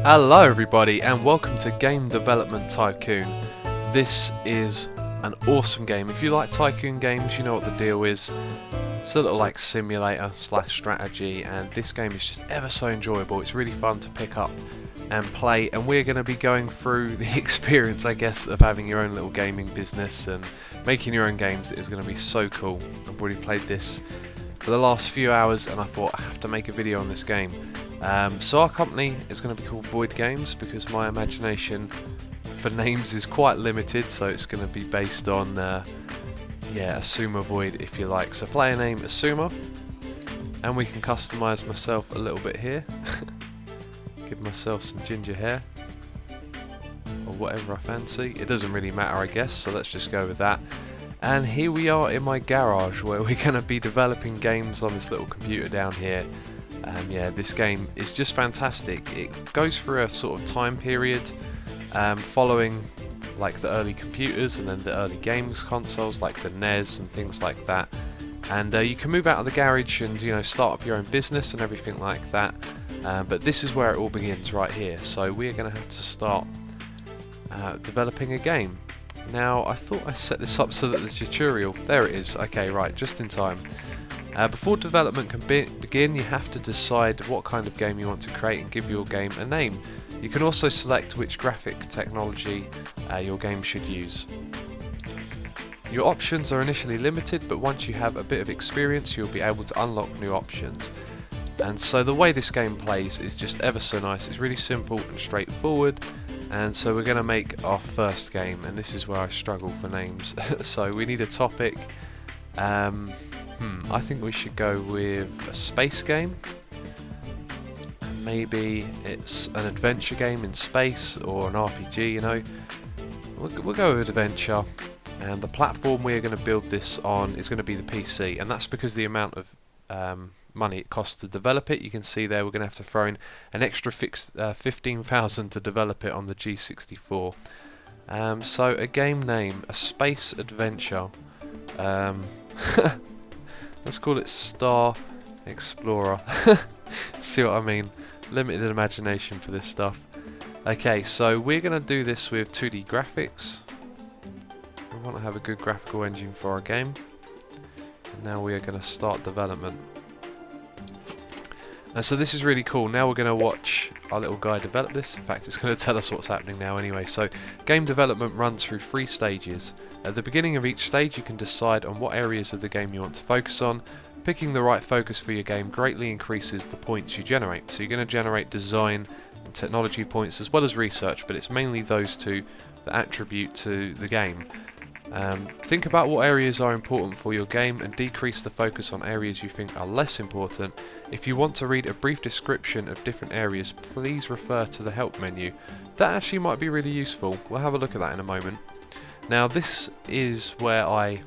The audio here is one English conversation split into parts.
Hello everybody and welcome to Game Development Tycoon. This is an awesome game. If you like Tycoon games, you know what the deal is. It's a little like simulator slash strategy, and this game is just ever so enjoyable. It's really fun to pick up and play, and we're going to be going through the experience, I guess, of having your own little gaming business and making your own games. It is going to be so cool. I've already played this for the last few hours and I thought I have to make a video on this game. So our company is going to be called Void Games because my imagination for names is quite limited, so it's going to be based on xisumavoid if you like. So player name xisuma, and we can customise myself a little bit here. Give myself some ginger hair or whatever I fancy. It doesn't really matter, I guess, so let's just go with that. And here we are in my garage where we're going to be developing games on this little computer down here. Yeah, this game is just fantastic. It goes through a sort of time period following like the early computers and then the early games consoles like the NES and things like that. And you can move out of the garage and start up your own business and everything like that. But this is where it all begins right here. So we're going to have to start developing a game. Now I thought I set this up so that the tutorial, there it is, okay, right, just in time. Before development can begin, you have to decide what kind of game you want to create and give your game a name. You can also select which graphic technology your game should use. Your options are initially limited, but once you have a bit of experience you'll be able to unlock new options. And so the way this game plays is just ever so nice. It's really simple and straightforward. And so we're going to make our first game, and this is where I struggle for names. So we need a topic. I think we should go with a space game. Maybe it's an adventure game in space or an RPG, We'll go with adventure. And the platform we're going to build this on is going to be the PC, and that's because the amount of money it costs to develop it. You can see there we're going to have to throw in an extra 15,000 to develop it on the G64. So a game name, a space adventure. Let's call it Star Explorer. See what I mean? Limited imagination for this stuff. Okay, so we're going to do this with 2D graphics. We want to have a good graphical engine for our game. And now we are going to start development. And so this is really cool. Now we're going to watch our little guy develop this. In fact, it's going to tell us what's happening now anyway. So game development runs through 3 stages. At the beginning of each stage you can decide on what areas of the game you want to focus on. Picking the right focus for your game greatly increases the points you generate. So you're going to generate design and technology points as well as research, but it's mainly those two that attribute to the game. Think about what areas are important for your game and decrease the focus on areas you think are less important. If you want to read a brief description of different areas, please refer to the help menu. That actually might be really useful. We'll have a look at that in a moment. Now this is where I'd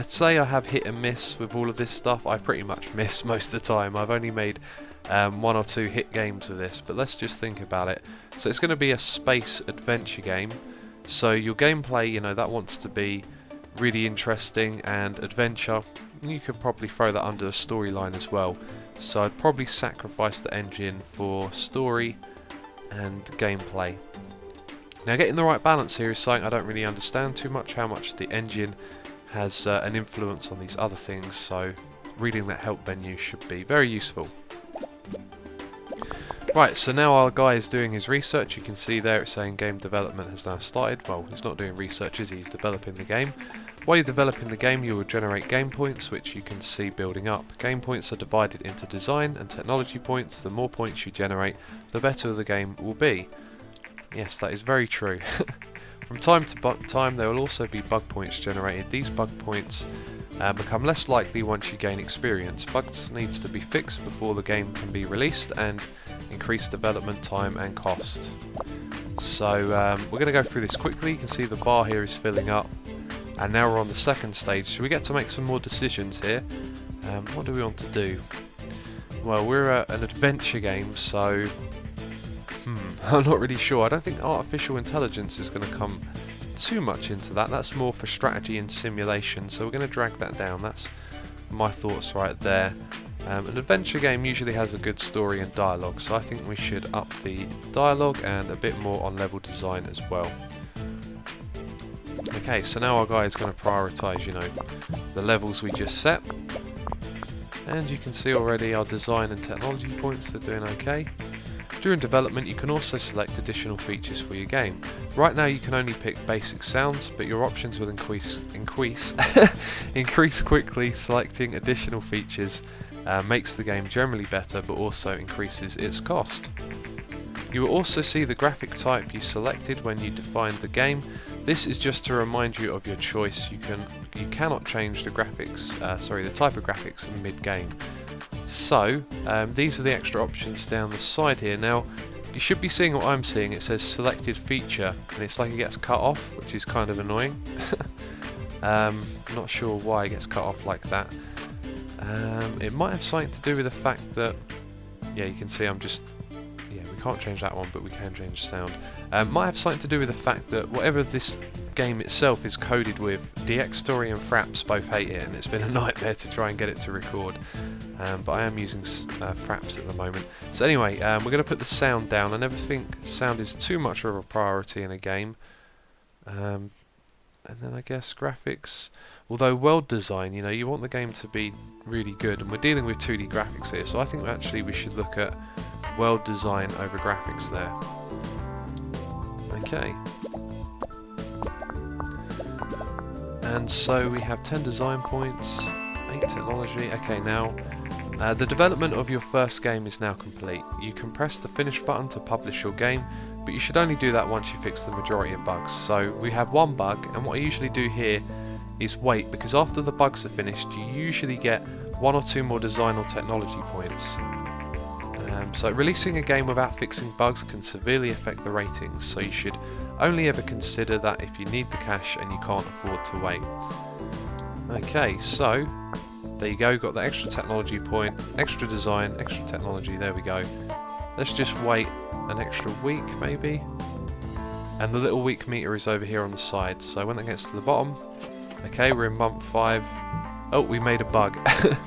say I have hit and miss with all of this stuff. I pretty much miss most of the time. I've only made 1 or 2 hit games with this, but let's just think about it. So it's going to be a space adventure game. So your gameplay, that wants to be really interesting and adventure. You could probably throw that under a storyline as well. So I'd probably sacrifice the engine for story and gameplay. Now getting the right balance here is something I don't really understand too much, how much the engine has an influence on these other things, so reading that help menu should be very useful. Right, so now our guy is doing his research. You can see there it's saying game development has now started. Well, he's not doing research, is he? He's developing the game. While you're developing the game, you will generate game points, which you can see building up. Game points are divided into design and technology points. The more points you generate, the better the game will be. Yes, that is very true. From time to time, there will also be bug points generated. These bug points become less likely once you gain experience. Bugs needs to be fixed before the game can be released and increase development time and cost. So we're going to go through this quickly. You can see the bar here is filling up, and now we're on the second stage, so we get to make some more decisions here. What do we want to do? Well, we're an adventure game, so I'm not really sure. I don't think artificial intelligence is going to come too much into that. That's more for strategy and simulation, so we're going to drag that down. That's my thoughts right there. An adventure game usually has a good story and dialogue, so I think we should up the dialogue and a bit more on level design as well. Okay, so now our guy is going to prioritise, you know, the levels we just set. And you can see already our design and technology points are doing okay. During development you can also select additional features for your game. Right now you can only pick basic sounds, but your options will increase quickly. Selecting additional features makes the game generally better, but also increases its cost. You will also see the graphic type you selected when you defined the game. This is just to remind you of your choice. You cannot change the graphics, the type of graphics mid-game. So these are the extra options down the side here. Now you should be seeing what I'm seeing. It says selected feature, and it's like it gets cut off, which is kind of annoying. Not sure why it gets cut off like that. It might have something to do with the fact that, yeah, you can see we can't change that one, but we can change sound. Might have something to do with the fact that whatever this game itself is coded with, DxStory and Fraps both hate it, and it's been a nightmare to try and get it to record. But I am using Fraps at the moment. So anyway, we're going to put the sound down. I never think sound is too much of a priority in a game. And then I guess graphics. Although world design, you know, you want the game to be really good, and we're dealing with 2D graphics here, so I think actually we should look at world design over graphics there. Okay. And so we have 10 design points, 8 technology. Okay, now the development of your first game is now complete. You can press the finish button to publish your game, but you should only do that once you fix the majority of bugs. So we have one bug, and what I usually do here is wait, because after the bugs are finished you usually get 1 or 2 more design or technology points. So releasing a game without fixing bugs can severely affect the ratings, so you should only ever consider that if you need the cash and you can't afford to wait. Okay, so there you go, got the extra technology point, extra design, extra technology, there we go. Let's just wait an extra week maybe. And the little week meter is over here on the side, so when that gets to the bottom, okay, we're in month 5. Oh, we made a bug.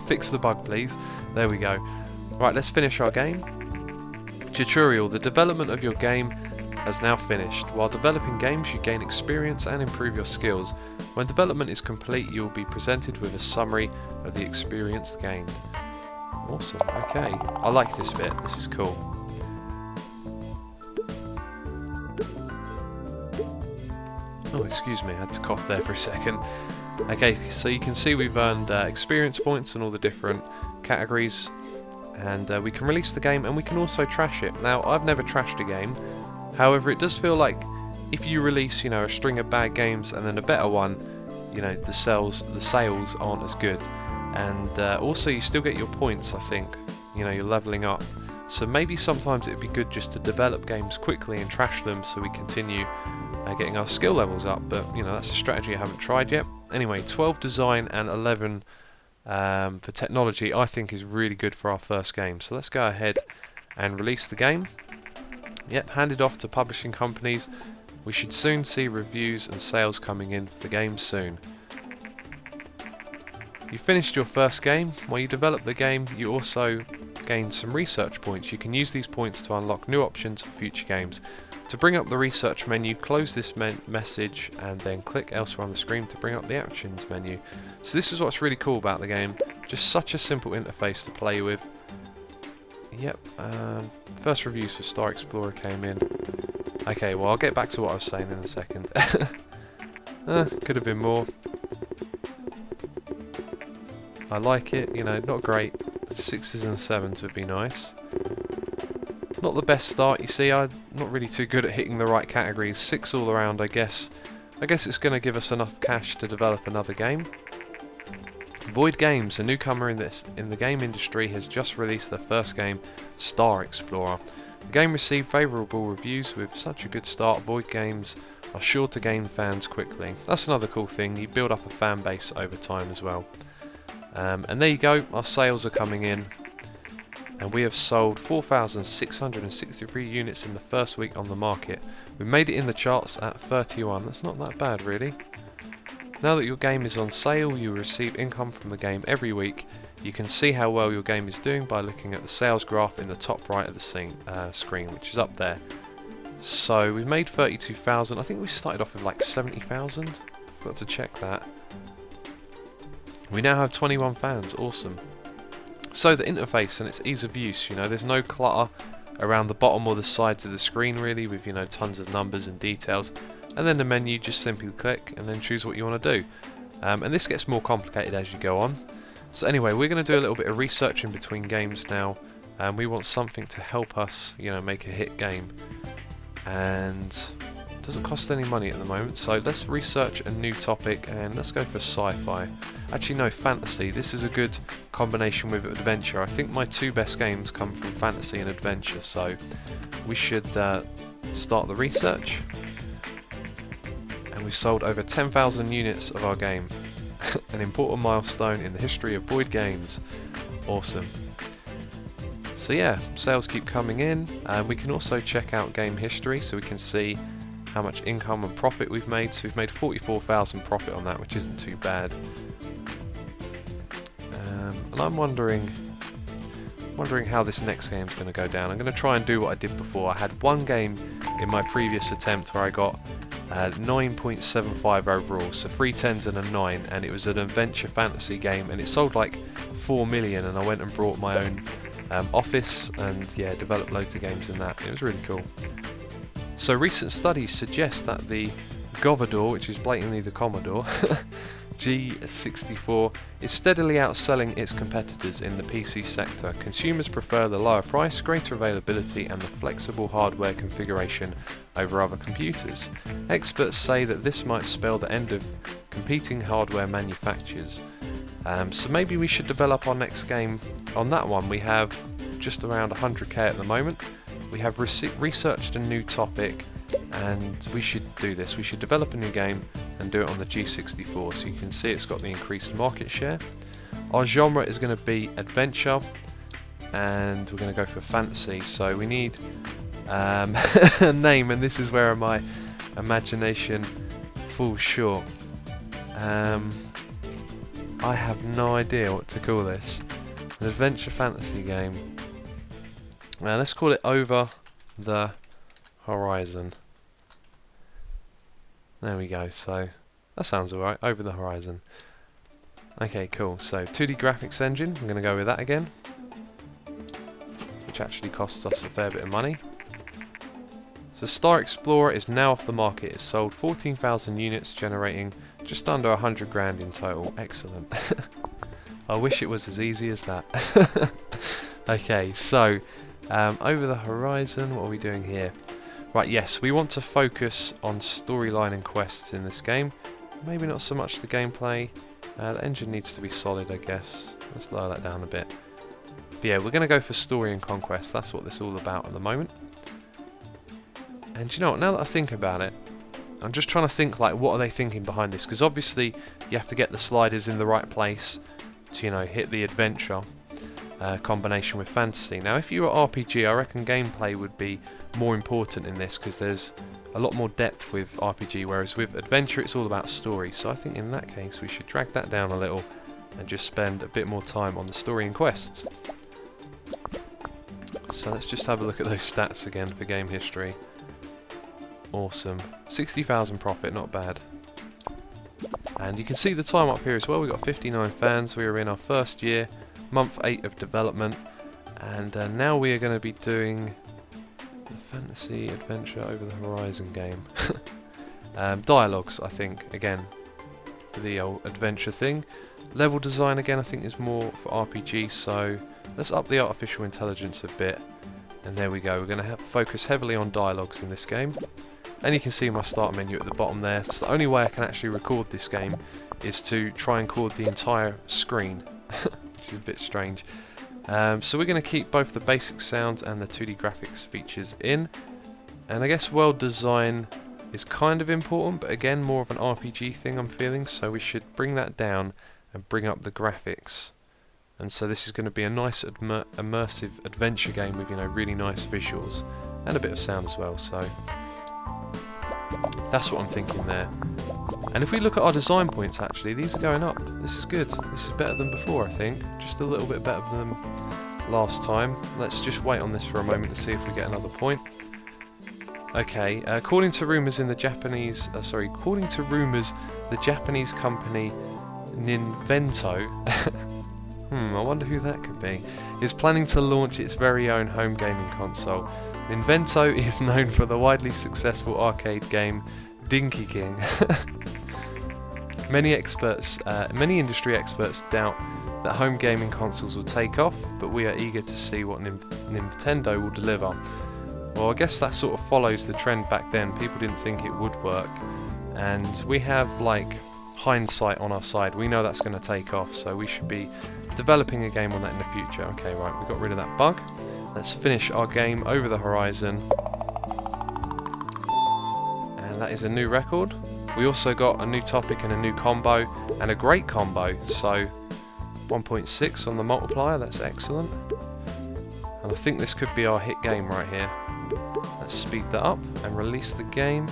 Fix the bug please. There we go. Right, let's finish our game. Tutorial. The development of your game has now finished. While developing games you gain experience and improve your skills. When development is complete you will be presented with a summary of the experience gained. Awesome, okay. I like this bit, this is cool. Oh, excuse me, I had to cough there for a second. Okay, so you can see we've earned experience points in all the different categories. And we can release the game, and we can also trash it. Now, I've never trashed a game. However, it does feel like if you release, you know, a string of bad games and then a better one, you know, the sales aren't as good. And also, you still get your points. I think, you know, you're leveling up. So maybe sometimes it'd be good just to develop games quickly and trash them, so we continue getting our skill levels up. But you know, that's a strategy I haven't tried yet. Anyway, 12 design and 11. For technology, I think is really good for our first game. So let's go ahead and release the game. Yep, hand it off to publishing companies. We should soon see reviews and sales coming in for the game soon. You finished your first game. While you develop the game, you also gain some research points. You can use these points to unlock new options for future games. To bring up the research menu, close this message and then click elsewhere on the screen to bring up the actions menu. So this is what's really cool about the game. Just such a simple interface to play with. Yep, first reviews for Star Explorer came in. Okay, well I'll get back to what I was saying in a second. Could have been more. I like it, you know, not great. 6s and 7s would be nice. Not the best start, you see, I'm not really too good at hitting the right categories. 6 all around, I guess. I guess it's going to give us enough cash to develop another game. Void Games, a newcomer in the game industry, has just released their first game, Star Explorer. The game received favourable reviews. With such a good start, Void Games are sure to gain fans quickly. That's another cool thing, you build up a fan base over time as well. And there you go, our sales are coming in. And we have sold 4,663 units in the first week on the market. We made it in the charts at 31, that's not that bad really. Now that your game is on sale, you will receive income from the game every week. You can see how well your game is doing by looking at the sales graph in the top right of the screen, which is up there. So we've made 32,000. I think we started off with like 70,000. I forgot to check that. We now have 21 fans. Awesome. So the interface and its ease of use, there's no clutter around the bottom or the sides of the screen really, with tons of numbers and details. And then the menu, just simply click and then choose what you want to do. And this gets more complicated as you go on. So anyway, we're going to do a little bit of research in between games now. And we want something to help us, make a hit game. And it doesn't cost any money at the moment. So let's research a new topic and let's go for sci-fi. Actually no, fantasy. This is a good combination with adventure. I think my two best games come from fantasy and adventure. So we should start the research. And we've sold over 10,000 units of our game. An important milestone in the history of Void games. Awesome. So yeah, sales keep coming in, and we can also check out game history so we can see how much income and profit we've made. So we've made 44,000 profit on that, which isn't too bad. And I'm wondering how this next game's going to go down. I'm going to try and do what I did before. I had one game in my previous attempt where I got 9.75 overall, so 3 10s and a 9, and it was an adventure fantasy game, and it sold like 4 million, and I went and brought my own office and yeah, developed loads of games in that. It was really cool. So recent studies suggest that the Govador, which is blatantly the Commodore, G64, is steadily outselling its competitors in the PC sector. Consumers prefer the lower price, greater availability and the flexible hardware configuration over other computers. Experts say that this might spell the end of competing hardware manufacturers. So maybe we should develop our next game on that one. We have just around 100k at the moment. We have researched a new topic and we should do this. We should develop a new game and do it on the G64, so you can see it's got the increased market share. Our genre is going to be adventure and we're going to go for fantasy, so we need a name, and this is where my imagination falls short. I have no idea what to call this. An adventure fantasy game. Now let's call it Over the Horizon. There we go, so that sounds alright, Over the Horizon. Okay, cool, so 2D graphics engine, I'm going to go with that again, which actually costs us a fair bit of money. So Star Explorer is now off the market. It's sold 14,000 units, generating just under 100 grand in total. Excellent. I wish it was as easy as that. Okay, so Over the Horizon, what are we doing here? Right, yes, we want to focus on storyline and quests in this game. Maybe not so much the gameplay. The engine needs to be solid, I guess. Let's lower that down a bit. But yeah, we're going to go for story and conquest. That's what this is all about at the moment. And you know what, now that I think about it, I'm just trying to think, like, what are they thinking behind this? Because obviously you have to get the sliders in the right place to, hit the adventure combination with fantasy. Now, if you were RPG, I reckon gameplay would be more important in this, because there's a lot more depth with RPG, whereas with adventure it's all about story. So I think in that case we should drag that down a little and just spend a bit more time on the story and quests. So let's just have a look at those stats again for game history. Awesome. 60,000 profit, not bad. And you can see the time up here as well. We've got 59 fans. We are in our first year, month 8 of development. And now we are going to be doing the fantasy adventure Over the Horizon game. Dialogues, I think, again, for the old adventure thing. Level design, again, I think is more for RPG. So let's up the artificial intelligence a bit. And there we go. We're going to focus heavily on dialogues in this game. And you can see my start menu at the bottom there. It's the only way I can actually record this game is to try and record the entire screen, which is a bit strange. So we're going to keep both the basic sounds and the 2D graphics features in. And I guess world design is kind of important, but again, more of an RPG thing I'm feeling. So we should bring that down and bring up the graphics. And so this is going to be a nice immersive adventure game with, really nice visuals and a bit of sound as well. So that's what I'm thinking there. And if we look at our design points, actually, these are going up. This is good. This is better than before, I think. Just a little bit better than last time. Let's just wait on this for a moment to see if we get another point. Okay, according to rumours the Japanese company Ninvento, I wonder who that could be, is planning to launch its very own home gaming console. Ninvento is known for the widely successful arcade game Dinky King. Many industry experts doubt that home gaming consoles will take off, but we are eager to see what Nintendo will deliver. Well, I guess that sort of follows the trend back then. People didn't think it would work, and we have like hindsight on our side. We know that's going to take off, so we should be developing a game on that in the future. Okay, right, we got rid of that bug. Let's finish our game Over the Horizon, and that is a new record. We also got a new topic and a new combo, and a great combo, so 1.6 on the multiplier, that's excellent. And I think this could be our hit game right here. Let's speed that up and release the game.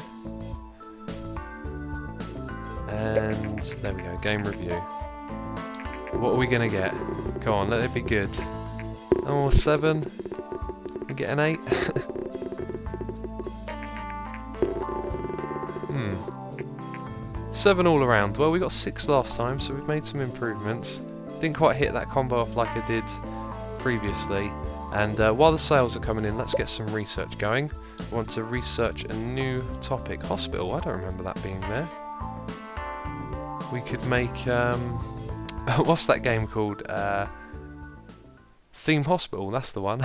And there we go, game review. What are we going to get? Come on, let it be good. Oh, 7. We get an 8. 7 all around. Well, we got 6 last time, so we've made some improvements. Didn't quite hit that combo off like I did previously. And while the sales are coming in, let's get some research going. I want to research a new topic. Hospital, I don't remember that being there. We could make... what's that game called? Theme Hospital, that's the one.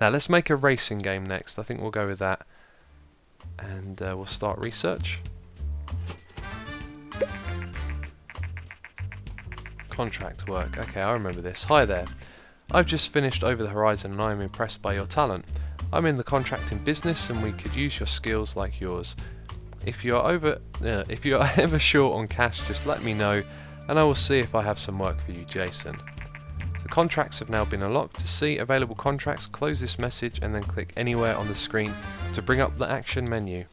Now, let's make a racing game next. I think we'll go with that. And we'll start research. Contract work. Okay, I remember this. Hi there. I've just finished Over the Horizon and I am impressed by your talent. I'm in the contracting business and we could use your skills like yours. If you are ever short on cash, just let me know and I will see if I have some work for you, Jason. The contracts have now been unlocked. To see available contracts, close this message and then click anywhere on the screen to bring up the action menu.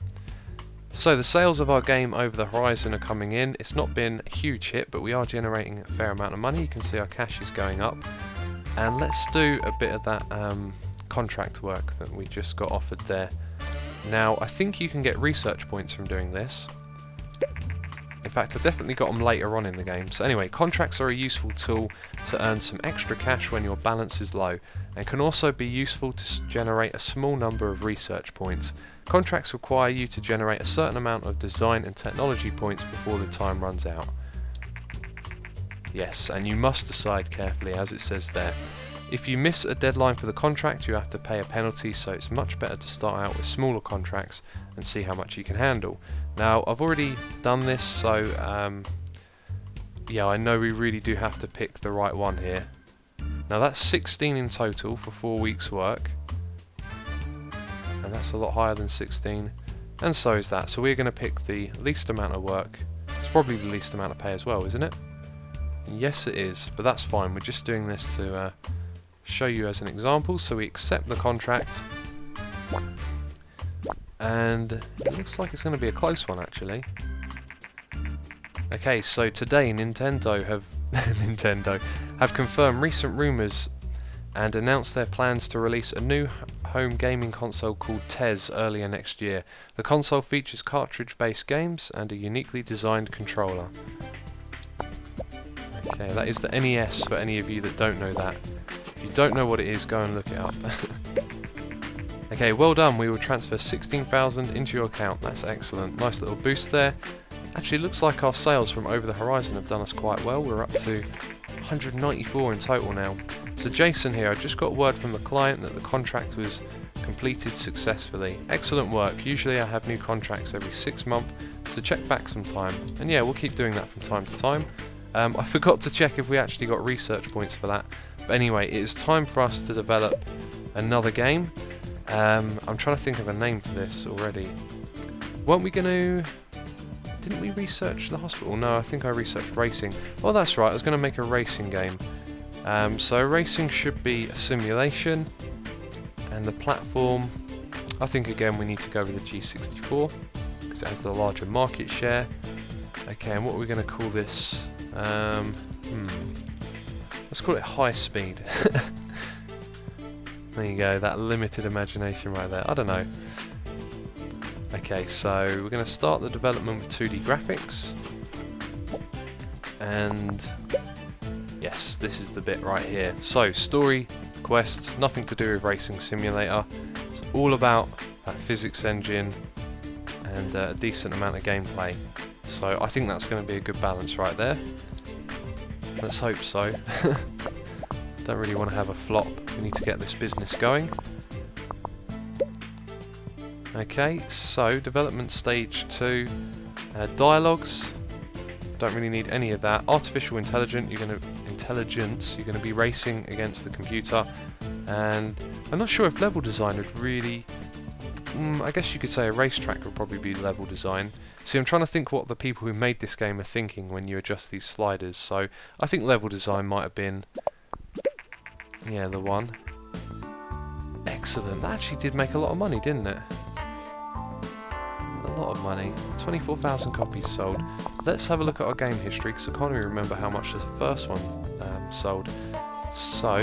So the sales of our game Over the Horizon are coming in. It's not been a huge hit, but we are generating a fair amount of money. You can see our cash is going up. And let's do a bit of that contract work that we just got offered there. Now, I think you can get research points from doing this. In fact, I definitely got them later on in the game. So anyway, contracts are a useful tool to earn some extra cash when your balance is low, and can also be useful to generate a small number of research points. Contracts require you to generate a certain amount of design and technology points before the time runs out. Yes, and you must decide carefully, as it says there. If you miss a deadline for the contract, you have to pay a penalty, so it's much better to start out with smaller contracts and see how much you can handle. Now, I've already done this, so yeah, I know we really do have to pick the right one here. Now, that's 16 in total for 4 weeks' work, and that's a lot higher than 16, and so is that. So we're going to pick the least amount of work. It's probably the least amount of pay as well, isn't it? Yes, it is, but that's fine. We're just doing this to show you as an example. So we accept the contract, and it looks like it's going to be a close one, actually. Okay, so today Nintendo have confirmed recent rumours and announced their plans to release a new home gaming console called TES earlier next year. The console features cartridge-based games and a uniquely designed controller. Okay, that is the NES for any of you that don't know that. If you don't know what it is, go and look it up. Okay, well done. We will transfer 16,000 into your account. That's excellent. Nice little boost there. Actually, it looks like our sales from Over the Horizon have done us quite well. We're up to 194 in total now. So Jason here, I just got word from the client that the contract was completed successfully. Excellent work. Usually I have new contracts every 6 months, so check back sometime. And yeah, we'll keep doing that from time to time. I forgot to check if we actually got research points for that. But anyway, it is time for us to develop another game. I'm trying to think of a name for this already. Weren't we going to... Didn't we research the hospital? No, I think I researched racing. Oh, that's right, I was going to make a racing game. So racing should be a simulation. And the platform, I think again we need to go with the G64, because it has the larger market share. Okay, and what are we going to call this? Let's call it high speed. There you go, that limited imagination right there. I don't know. Okay, so we're going to start the development with 2D graphics. And yes, this is the bit right here. So, story, quests, nothing to do with Racing Simulator. It's all about a physics engine and a decent amount of gameplay. So I think that's going to be a good balance right there. Let's hope so. Don't really want to have a flop. We need to get this business going. Okay, so development stage 2. Dialogues. Don't really need any of that. Artificial intelligence. You're going to be racing against the computer, and I'm not sure if level design would really. I guess you could say a racetrack would probably be level design. See, I'm trying to think what the people who made this game are thinking when you adjust these sliders. So I think level design might have been, yeah, the one. Excellent. That actually did make a lot of money, didn't it? A lot of money. 24,000 copies sold. Let's have a look at our game history, because I can't even remember how much the first one sold. So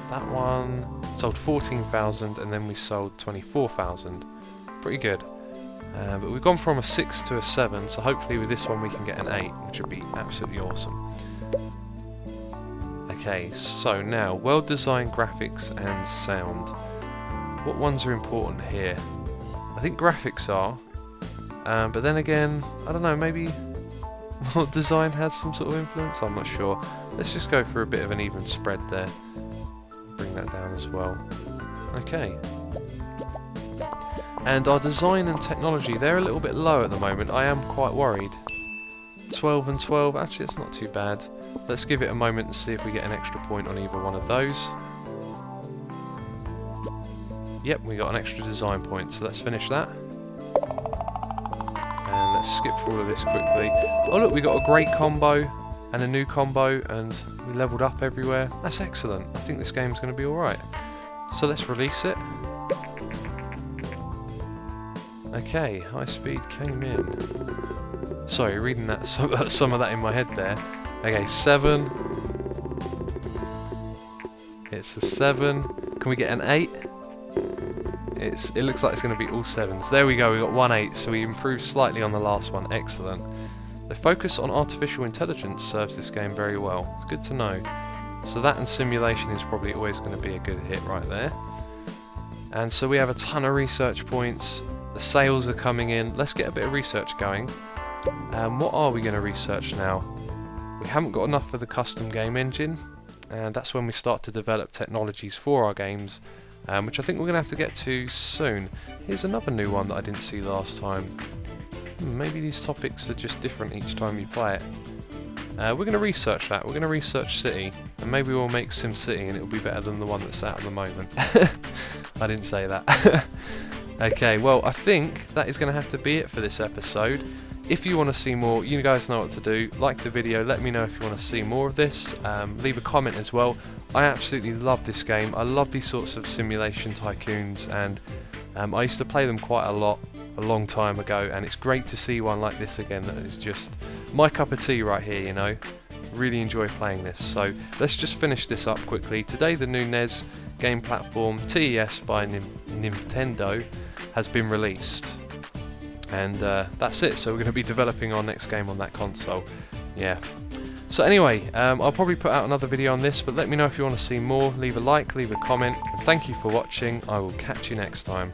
that one sold 14,000, and then we sold 24,000. Pretty good. But we've gone from a 6 to a 7, so hopefully with this one we can get an 8, which would be absolutely awesome. Okay, so now, well-designed graphics and sound. What ones are important here? I think graphics are, but then again, I don't know, maybe design has some sort of influence, I'm not sure. Let's just go for a bit of an even spread there. Bring that down as well. Okay. And our design and technology, they're a little bit low at the moment. I am quite worried. 12 and 12, actually it's not too bad. Let's give it a moment and see if we get an extra point on either one of those. Yep, we got an extra design point, so let's finish that. And let's skip through all of this quickly. Oh look, we got a great combo and a new combo, and we leveled up everywhere. That's excellent. I think this game's going to be alright. So let's release it. Okay, high speed came in. Sorry, reading that some of that in my head there. Okay, 7. It's a 7. Can we get an 8? It looks like it's going to be all 7s. There we go, we got 1 8, so we improved slightly on the last one. Excellent. The focus on artificial intelligence serves this game very well. It's good to know. So that and simulation is probably always going to be a good hit right there. And so we have a ton of research points. The sales are coming in. Let's get a bit of research going. What are we going to research now? We haven't got enough for the custom game engine, and that's when we start to develop technologies for our games, which I think we're going to have to get to soon. Here's another new one that I didn't see last time. Maybe these topics are just different each time you play it. We're going to research that. We're going to research City, and maybe we'll make Sim City and it'll be better than the one that's out at the moment. I didn't say that. Okay, well, I think that is going to have to be it for this episode. If you want to see more, you guys know what to do. Like the video, let me know if you want to see more of this. Leave a comment as well. I absolutely love this game. I love these sorts of simulation tycoons, and I used to play them quite a lot a long time ago, and it's great to see one like this again that is just my cup of tea right here, you know. Really enjoy playing this. So let's just finish this up quickly. Today the new NES game platform TES by Nintendo has been released, and that's it. So we're going to be developing our next game on that console. Yeah. So anyway, I'll probably put out another video on this, but let me know if you want to see more. Leave a like, leave a comment, and thank you for watching. I will catch you next time.